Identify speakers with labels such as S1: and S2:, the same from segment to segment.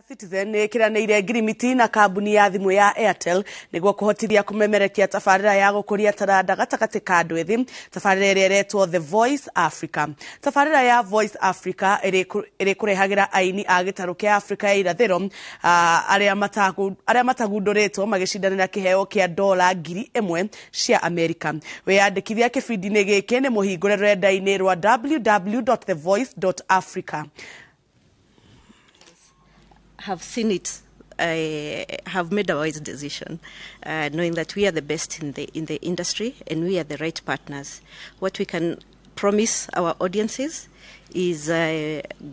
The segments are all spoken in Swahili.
S1: Citizen nĩkiranĩire ngirimiti na kambuni ya thimũ ya AIRTEL nĩguo kũhotithia kũmemerekia tabarĩra ya gũkũria taranda gatagatĩ ka andũ ethĩ, tabarĩra ĩrĩa ĩretwo The Voice Africa. Tabarĩra ya Voice Africa ĩrĩ kũrehagĩra aini a gĩtarũ kĩa Afrika ya irathĩro arĩa matagundũrĩtwo magĩcindanĩra kĩheo kĩa $1,000 cia Amerika. Wĩyandĩkithia kĩbindi-inĩ gĩkĩ nĩ mũhingũre rũrenda-inĩ rwa www.thevoice.africa.
S2: Have seen it, have made a wise decision, knowing that we are the best in the industry and we are the right partners. What we can promise our audiences is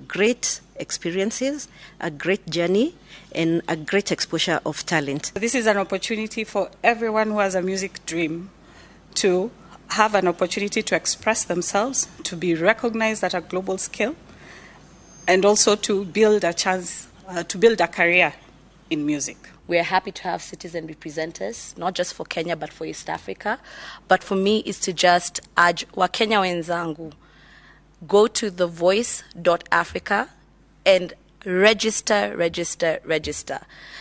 S2: great experiences, a great journey, and a great exposure of talent.
S3: This is an opportunity for everyone who has a music dream to have an opportunity to express themselves, to be recognized at a global scale, and also to build a chance to build a career in music.
S4: We're happy to have Citizen representatives, not just for Kenya, but for East Africa. But for me, is to just urge Wakenya wenzangu, go to thevoice.africa and register.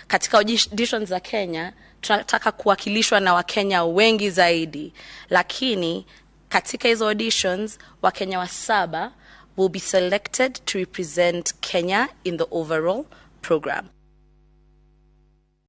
S4: Katika auditions za Kenya, tunataka kuwakilishwa na Wakenya wengi zaidi. Lakini, katika hizo auditions, Wakenya wa7 will be selected to represent Kenya in the overall program.